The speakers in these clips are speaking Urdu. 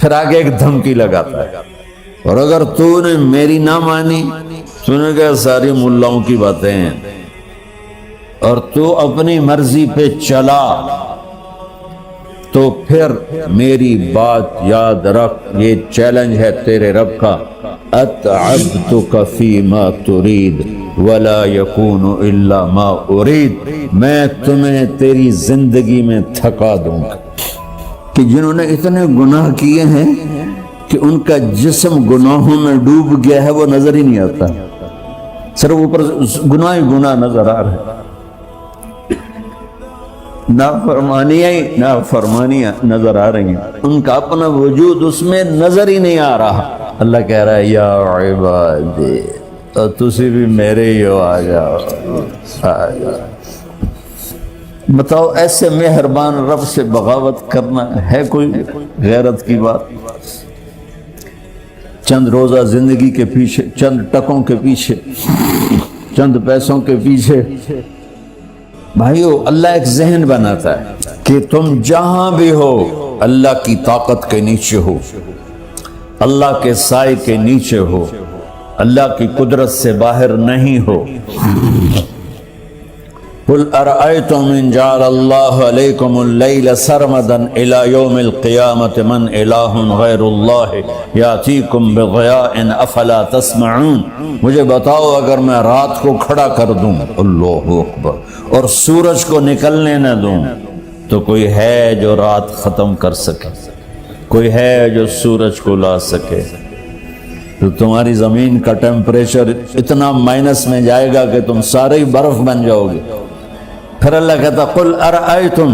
پھر آگے ایک دھمکی لگاتا ہے، اور اگر تو نے میری نہ مانی، تو نے کہا ساری ملاؤں کی باتیں ہیں، اور تو اپنی مرضی پہ چلا، تو پھر میری بات یاد رکھ، یہ چیلنج ہے تیرے رب کا، اتعبتک فیما ترید ولا یکون الا ما ارید، میں تمہیں تیری زندگی میں تھکا دوں گا۔ کہ جنہوں نے اتنے گناہ کیے ہیں کہ ان کا جسم گناہوں میں ڈوب گیا ہے، وہ نظر ہی نہیں آتا، صرف اوپر گناہ ہی گناہ نظر آ رہا ہے، نافرمانیاں نظر آ رہی ہیں، ان کا اپنا وجود اس میں نظر ہی نہیں آ رہا۔ اللہ کہہ رہا ہے یا عبادی، اور تسی بھی میرے ہی ہو، آ جاؤ آ جاؤ۔ بتاؤ ایسے مہربان رب سے بغاوت کرنا ہے کوئی غیرت کی بات؟ چند روزہ زندگی کے پیچھے، چند ٹکوں کے پیچھے، چند پیسوں کے پیچھے، بھائیو اللہ ایک ذہن بناتا ہے کہ تم جہاں بھی ہو اللہ کی طاقت کے نیچے ہو، اللہ کے سائے کے نیچے ہو، اللہ کی قدرت سے باہر نہیں ہو۔ قل ارأيتم ان جعل الله عليكم الليل سرمدا الى يوم القيامة من اله غير الله ياتيكم بضياء افلا تسمعون، مجھے بتاؤ اگر میں رات کو کھڑا کر دوں، اللہ اکبر، اور سورج کو نکلنے نہ دوں، تو کوئی ہے جو رات ختم کر سکے؟ کوئی ہے جو سورج کو لا سکے؟ تو تمہاری زمین کا ٹیمپریچر اتنا مائنس میں جائے گا کہ تم سارے برف بن جاؤ گے۔ پھر اللہ کہتا قل ارأیتم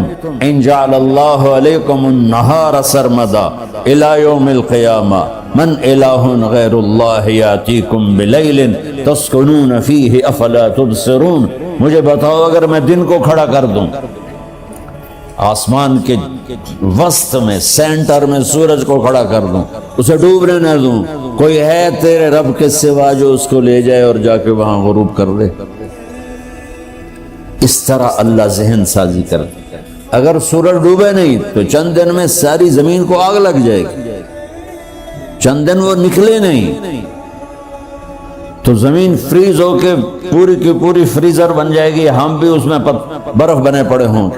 ان جعل اللہ علیکم النہار سرمدا الى یوم القیامہ من الہ غیر اللہ یاتیکم بلیل تسکنون فیہ افلا تبصرون، مجھے بتاؤ اگر میں دن کو کھڑا کر دوں، آسمان کے وسط میں سینٹر میں سورج کو کھڑا کر دوں، اسے ڈوبنے نہ دوں، کوئی ہے تیرے رب کے سوا جو اس کو لے جائے اور جا کے وہاں غروب کر دے؟ اس طرح اللہ ذہن سازی کرتا ہے۔ اگر سورج ڈوبے نہیں تو چند دن میں ساری زمین کو آگ لگ جائے گی، چند دن وہ نکلے نہیں تو زمین فریز ہو کے پوری کی پوری فریزر بن جائے گی، ہم بھی اس میں برف بنے پڑے ہوں،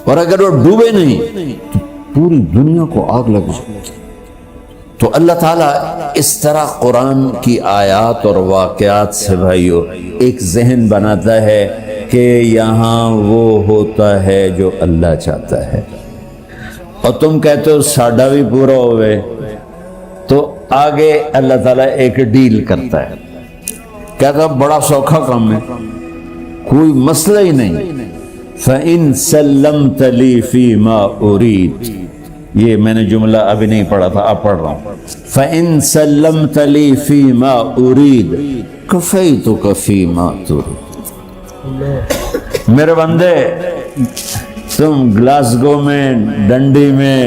اور اگر وہ ڈوبے نہیں تو پوری دنیا کو آگ لگ جائے گی۔ تو اللہ تعالیٰ اس طرح قرآن کی آیات اور واقعات سے بھائیو ایک ذہن بناتا ہے کہ یہاں وہ ہوتا ہے جو اللہ چاہتا ہے، اور تم کہتے ہو ساڈا بھی پورا ہوئے، تو آگے اللہ تعالیٰ ایک ڈیل کرتا ہے، کہتا بڑا سوکھا کام ہے، کوئی مسئلہ ہی نہیں، فَإِن سَلَّمْتَ لِي فِي مَا أُرِيد، یہ میں نے جملہ ابھی نہیں پڑھا تھا، اب پڑھ رہا ہوں، فَإِن سَلَّمْتَ لِي فِي مَا أُرِيد كَفَيْتُكَ فِي مَا تُرِيد۔ میرے بندے، تم گلاسگو میں، ڈنڈی میں،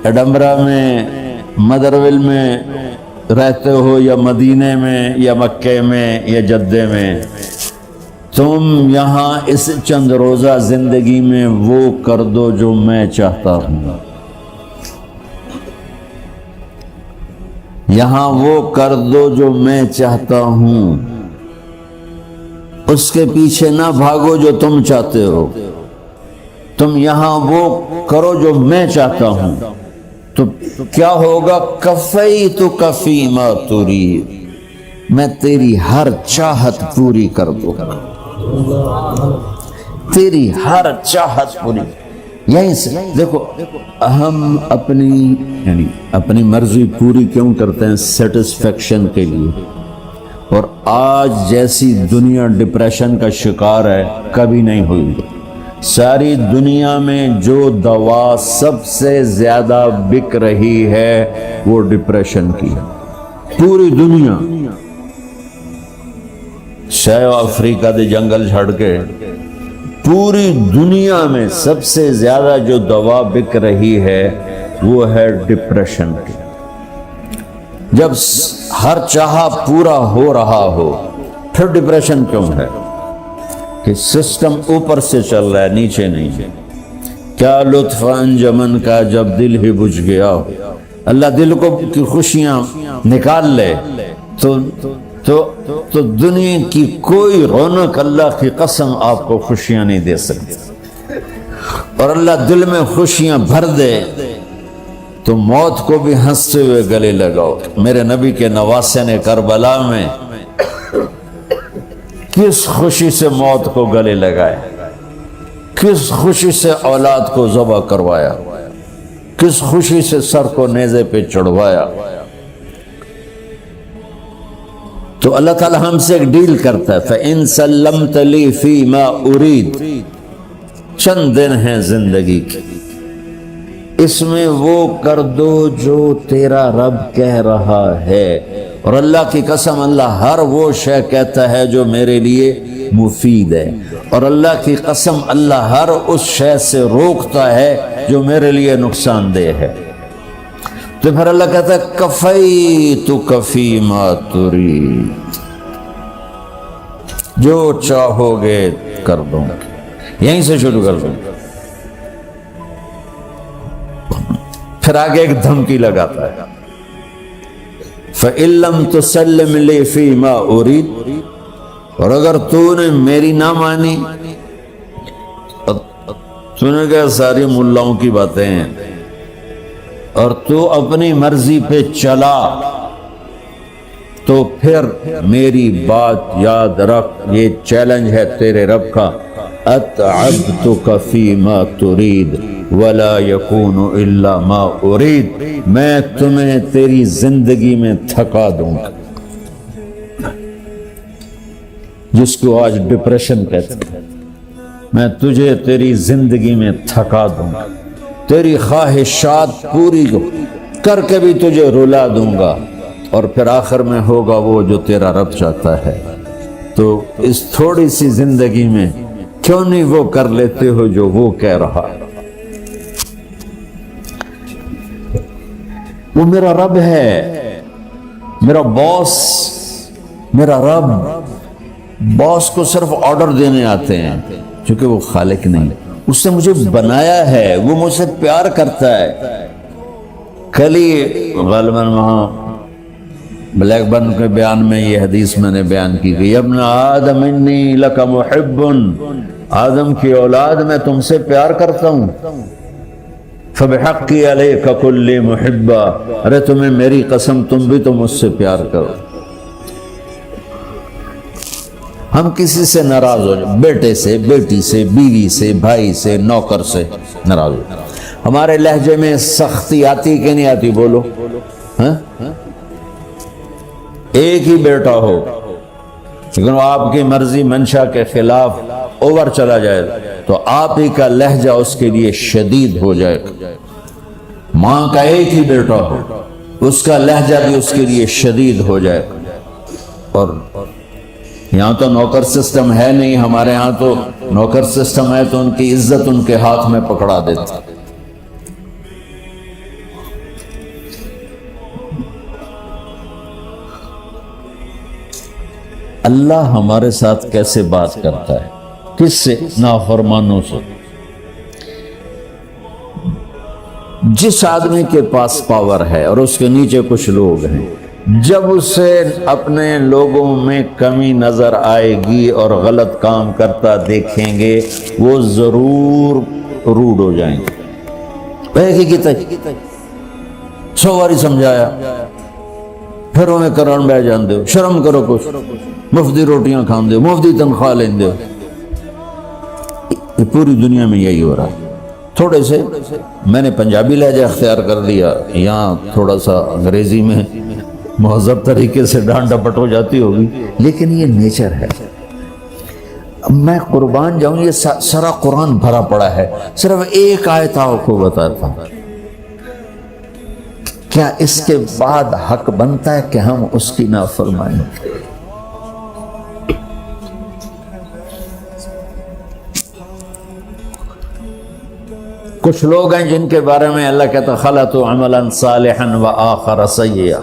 ایڈنبرا میں، مدرول میں رہتے ہو، یا مدینے میں، یا مکے میں، یا جدے میں، تم یہاں اس چند روزہ زندگی میں وہ کر دو جو میں چاہتا ہوں، یہاں وہ کر دو جو میں چاہتا ہوں، اس کے پیچھے نہ بھاگو جو تم چاہتے ہو، تم یہاں وہ کرو جو میں چاہتا ہوں، تو کیا ہوگا؟ کفیتک فیما ترید، میں تیری ہر چاہت پوری کر دوں گا، تیری ہر چاہت پوری۔ یہیں سے دیکھو ہم اپنی مرضی پوری کیوں کرتے ہیں؟ سیٹسفیکشن کے لیے، اور آج جیسی دنیا ڈپریشن کا شکار ہے کبھی نہیں ہوئی۔ ساری دنیا میں جو دوا سب سے زیادہ بک رہی ہے وہ ڈپریشن کی ہے، پوری دنیا، شاید افریقہ دے جنگل چھڑ کے پوری دنیا میں سب سے زیادہ جو دوا بک رہی ہے وہ ہے ڈپریشن کی۔ جب ہر چاہا پورا ہو رہا ہو پھر ڈپریشن کیوں ہے؟ کہ سسٹم اوپر سے چل رہا ہے، نیچے نہیں ہے۔ کیا لطف انجمن کا جب دل ہی بجھ گیا ہو، اللہ دل کو کی خوشیاں نکال لے تو دنیا کی کوئی رونق اللہ کی قسم آپ کو خوشیاں نہیں دے سکتی. اور اللہ دل میں خوشیاں بھر دے تو موت کو بھی ہنستے ہوئے گلے لگاؤ. میرے نبی کے نواسے نے کربلا میں کس خوشی سے موت کو گلے لگائے، کس خوشی سے اولاد کو ذبح کروایا، کس خوشی سے سر کو نیزے پہ چڑھوایا. تو اللہ تعالی ہم سے ایک ڈیل کرتا ہے، فَإِن سَلَّمْتَ لِي فِي مَا أُرِيد. چند دن ہیں زندگی کی، اس میں وہ کر دو جو تیرا رب کہہ رہا ہے. اور اللہ کی قسم اللہ ہر وہ شے کہتا ہے جو میرے لیے مفید ہے، اور اللہ کی قسم اللہ ہر اس شے سے روکتا ہے جو میرے لیے نقصان دہ ہے. تو پھر اللہ کہتا ہے کفیتک فی ما ترید، جو چاہو گے کر دوں گا. یہیں سے شروع کر دوں. پھر آگے ایک دھمکی لگاتا ہے، فَإِن لَّمْ تُسَلِّمْ لِي فِي مَا أُرِيدُ. اور اگر تو نے میری نہ مانی، تو نے کہا ساری ملاؤں کی باتیں ہیں، اور تو اپنی مرضی پہ چلا، تو پھر میری بات یاد رکھ. یہ چیلنج ہے تیرے رب کا، اتعبتک فی ما ترید ولا یکون الا ما ارید. میں تمہیں تیری زندگی میں تھکا دوں گا، جس کو آج ڈپریشن کہتے ہیں. میں تجھے تیری زندگی میں تھکا دوں گا، تیری خواہشات پوری کر کے بھی تجھے رلا دوں گا، اور پھر آخر میں ہوگا وہ جو تیرا رب چاہتا ہے. تو اس تھوڑی سی زندگی میں کیوں نہیں وہ کر لیتے ہو جو وہ کہہ رہا ہے. وہ میرا رب ہے، میرا باس، میرا رب. باس کو صرف آرڈر دینے آتے ہیں، چونکہ وہ خالق نہیں. اس نے مجھے بنایا ہے، وہ مجھ سے پیار کرتا ہے. کل ہی غالباً وہاں بلیک برن کے بیان میں یہ حدیث میں نے بیان کی کہ ابن آدم انی لک محب، آدم کی اولاد میں تم سے پیار کرتا ہوں. فبحقی علیک کل محبا، ارے تمہیں میری قسم تم بھی تو مجھ سے پیار کرو. ہم کسی سے ناراض ہو جائیں، بیٹے سے، بیٹی سے، بیوی سے، بھائی سے، نوکر سے ناراض ہو جائیں. ہمارے لہجے میں سختی آتی کہ نہیں آتی؟ بولو. ہاں، ایک ہی بیٹا ہو لیکن وہ آپ کی مرضی منشا کے خلاف اوور چلا جائے تو آپ ہی کا لہجہ اس کے لیے شدید ہو جائے. ماں کا ایک ہی بیٹا ہو، اس کا لہجہ بھی اس کے لیے شدید ہو جائے. اور یہاں تو نوکر سسٹم ہے نہیں، ہمارے یہاں تو نوکر سسٹم ہے تو ان کی عزت ان کے ہاتھ میں پکڑا دیتا. اللہ ہمارے ساتھ کیسے بات کرتا ہے؟ کس سے؟ نافرمانوں سے. جس آدمی کے پاس پاور ہے اور اس کے نیچے کچھ لوگ ہیں، جب اسے اپنے لوگوں میں کمی نظر آئے گی اور غلط کام کرتا دیکھیں گے، وہ ضرور روڈ ہو جائیں گے. 100 باری سمجھایا پھر انہیں کرن بہ جان دو. شرم کرو، کچھ مفتی روٹیاں کھان دو، مفتی تنخواہ لیں دو. یہ پوری دنیا میں یہی ہو رہا ہے. تھوڑے سے میں نے پنجابی لہجہ اختیار کر لیا، یہاں تھوڑا سا انگریزی میں مہذب طریقے سے ڈانٹ ڈپٹ ہو جاتی ہوگی، لیکن یہ نیچر ہے. میں قربان جاؤں، یہ سارا قرآن بھرا پڑا ہے. صرف ایک آیت آپ کو بتاتا ہوں. کیا اس کے بعد حق بنتا ہے کہ ہم اس کی نافرمانی؟ کچھ لوگ ہیں جن کے بارے میں اللہ کہتا خلطوا عملا صالحا وآخر سیئا.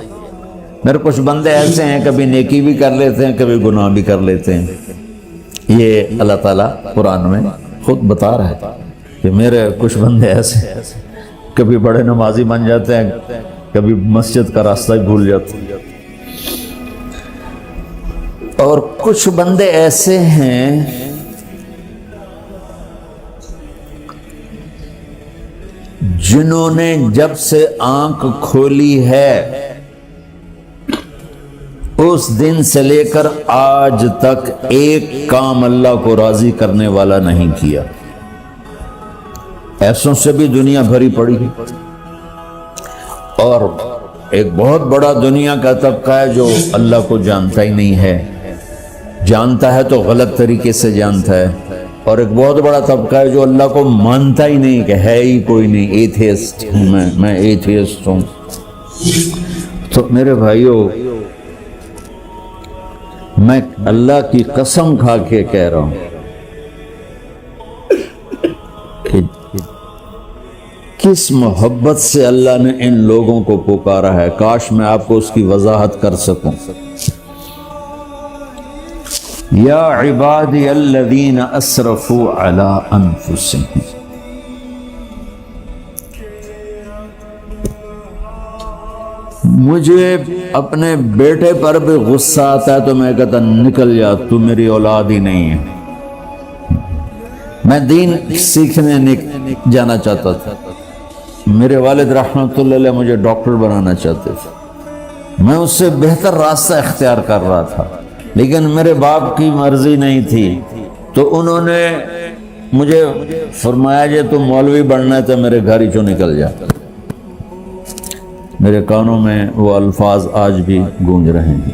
میرے کچھ بندے ایسے ہیں کبھی نیکی بھی کر لیتے ہیں، کبھی گناہ بھی کر لیتے ہیں. یہ اللہ تعالیٰ قرآن میں خود بتا رہا ہے کہ میرے کچھ بندے ایسے کبھی بڑے نمازی بن جاتے ہیں، کبھی مسجد کا راستہ ہی بھول جاتا. اور کچھ بندے ایسے ہیں جنہوں نے جب سے آنکھ کھولی ہے اس دن سے لے کر آج تک ایک کام اللہ کو راضی کرنے والا نہیں کیا. ایسوں سے بھی دنیا بھری پڑی ہے. اور ایک بہت بڑا دنیا کا طبقہ ہے جو اللہ کو جانتا ہی نہیں ہے، جانتا ہے تو غلط طریقے سے جانتا ہے. اور ایک بہت بڑا طبقہ ہے جو اللہ کو مانتا ہی نہیں کہ ہے ہی کوئی نہیں، ایتھیسٹ ہوں میں ایتھیسٹ ہوں. تو میرے بھائیوں، میں اللہ کی قسم کھا کے کہہ رہا ہوں کہ کس محبت سے اللہ نے ان لوگوں کو پکارا ہے، کاش میں آپ کو اس کی وضاحت کر سکوں. یا عبادی الذین اسرفوا علی انفسہم، مجھے اپنے بیٹے پر بھی غصہ آتا ہے تو میں کہتا نکل جا، تو میری اولاد ہی نہیں ہے. میں دین سیکھنے جانا چاہتا تھا. میرے والد رحمۃ اللہ علیہ مجھے ڈاکٹر بنانا چاہتے تھے. میں اس سے بہتر راستہ اختیار کر رہا تھا، لیکن میرے باپ کی مرضی نہیں تھی. تو انہوں نے مجھے فرمایا جی تو مولوی بننا ہے تو میرے گھر ہی چوں نکل جا. میرے کانوں میں وہ الفاظ آج بھی گونج رہے ہیں.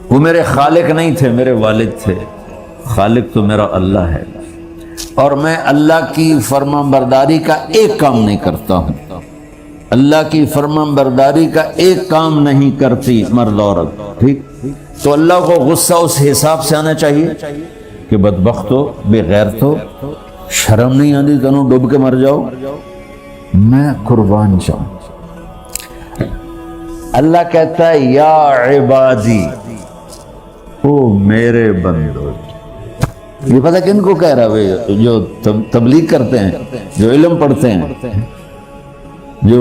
وہ میرے خالق نہیں تھے، میرے والد تھے. خالق تو میرا اللہ ہے، اور میں اللہ کی فرمان برداری کا ایک کام نہیں کرتا ہوں. اللہ کی فرمان برداری کا ایک کام نہیں کرتی مرد عورت. ٹھیک، تو اللہ کو غصہ اس حساب سے آنا چاہیے کہ بدبخت ہو، بے غیرت ہو، شرم نہیں آتی تنوں ڈوب کے مر جاؤ. میں قربان جاؤں. اللہ کہتا ہے یا عبادی، او میرے بندو. یہ پتہ کن کو کہہ رہا ہے؟ جو تبلیغ کرتے ہیں، جو علم پڑھتے ہیں، جو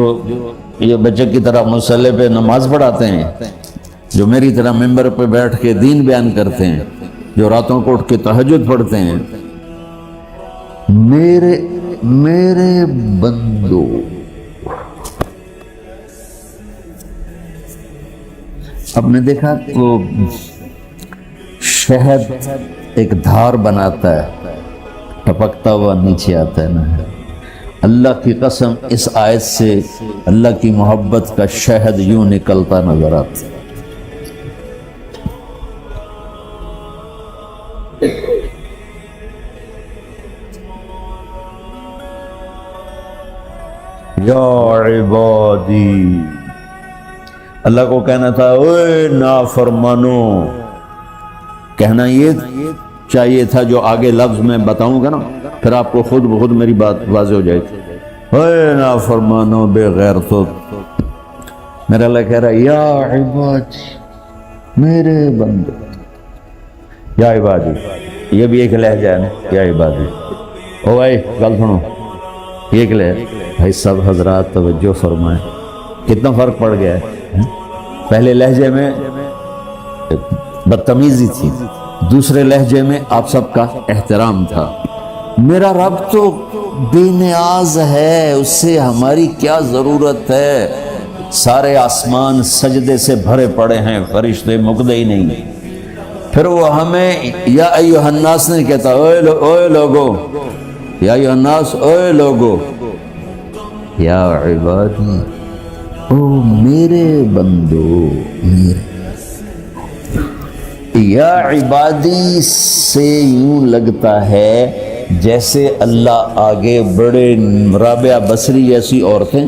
یہ بچے کی طرح مصلی پہ نماز پڑھاتے ہیں، جو میری طرح ممبر پہ بیٹھ کے دین بیان کرتے ہیں، جو راتوں کو اٹھ کے تہجد پڑھتے ہیں. میرے بندو، آپ نے دیکھا وہ شہد ایک دھار بناتا ہے، ٹپکتا ہوا نیچے آتا ہے نا. اللہ کی قسم اس آیت سے اللہ کی محبت کا شہد یوں نکلتا نظر آتا ہے. یا عبادی، اللہ کو کہنا تھا اوے نافرمانو. کہنا یہ چاہیے تھا جو آگے لفظ میں بتاؤں گا نا، پھر آپ کو خود بخود میری بات واضح ہو جائے گی. اوے نافرمانو، بے غیرتو. میرا اللہ کہہ رہا ہے یا عبادی، میرے بندے. یا عبادی یہ بھی ایک لہجہ ہے نا، یا عبادی. او بھائی گل سنو، یہ ایک لہجہ. بھائی سب حضرات توجہ فرمائیں، کتنا فرق پڑ گیا ہے. پہلے لہجے میں بدتمیزی تھی، دوسرے لہجے میں آپ سب کا احترام تھا. میرا رب تو بے نیاز ہے، اس سے ہماری کیا ضرورت ہے. سارے آسمان سجدے سے بھرے پڑے ہیں، فرشتے مقدے ہی نہیں. پھر وہ ہمیں یا ایھا الناس نہیں کہتا، اوے لوگو، یا ایھا الناس، اوے لوگو. یا عبادی، او میرے بندو. یا عبادی سے یوں لگتا ہے جیسے اللہ آگے بڑے رابعہ بصری جیسی عورتیں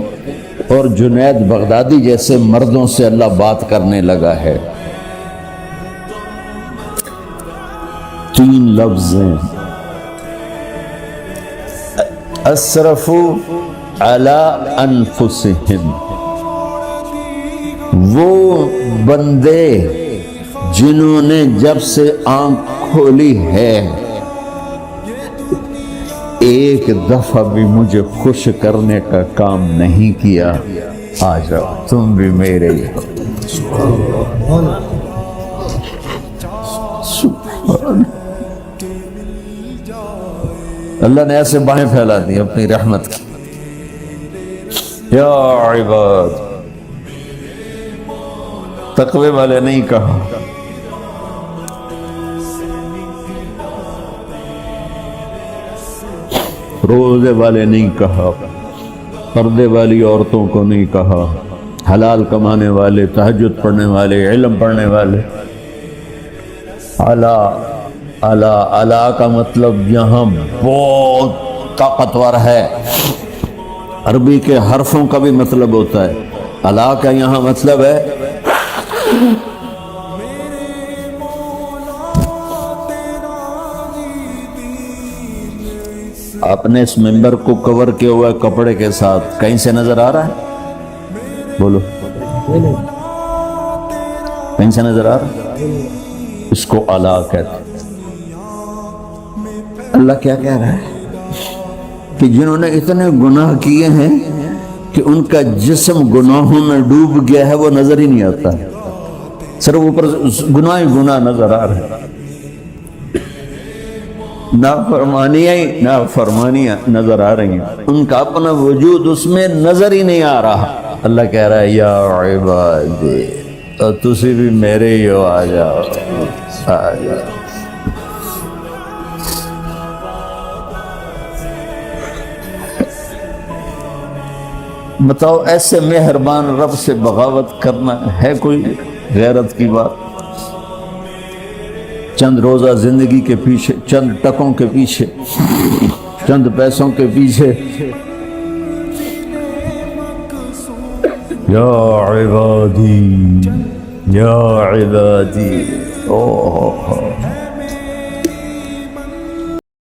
اور جنید بغدادی جیسے مردوں سے اللہ بات کرنے لگا ہے. 3 لفظ ہیں، اسرفوا علی انفسہم. وہ بندے جنہوں نے جب سے آنکھ کھولی ہے ایک دفعہ بھی مجھے خوش کرنے کا کام نہیں کیا، آ جاؤ تم بھی میرے ہی ہو۔ سبحان اللہ نے ایسے باہیں پھیلا دی اپنی رحمت کی۔ یا عباد، تقوی والے نہیں کہا، روزے والے نہیں کہا، پردے والی عورتوں کو نہیں کہا، حلال کمانے والے، تہجد پڑھنے والے، علم پڑھنے والے۔ اعلیٰ اعلیٰ اعلیٰ کا مطلب یہاں بہت طاقتور ہے، عربی کے حرفوں کا بھی مطلب ہوتا ہے، اعلیٰ کا یہاں مطلب ہے آپ نے اس ممبر کو کور کیا ہوا ہے کپڑے کے ساتھ، کہیں سے نظر آ رہا ہے؟ بولو، کہیں سے نظر آ رہا ہے؟ اس کو اعلیٰ کہتے ہیں۔ اللہ کیا کہہ رہا ہے کہ جنہوں نے اتنے گناہ کیے ہیں کہ ان کا جسم گناہوں میں ڈوب گیا ہے، وہ نظر ہی نہیں آتا، صرف اوپر گناہ ہی گناہ نظر آ رہا ہے، نافرمانیاں نظر آ رہی ہیں، ان کا اپنا وجود اس میں نظر ہی نہیں آ رہا۔ اللہ کہہ رہا ہے یا عبادی، اور تسی بھی میرے ہی ہو، آ جاؤ آ جاؤ۔ بتاؤ ایسے مہربان رب سے بغاوت کرنا ہے کوئی غیرت کی بات؟ چند روزہ زندگی کے پیچھے، چند ٹکوں کے پیچھے، چند پیسوں کے پیچھے، یا عبادی یا عبادی، اوہ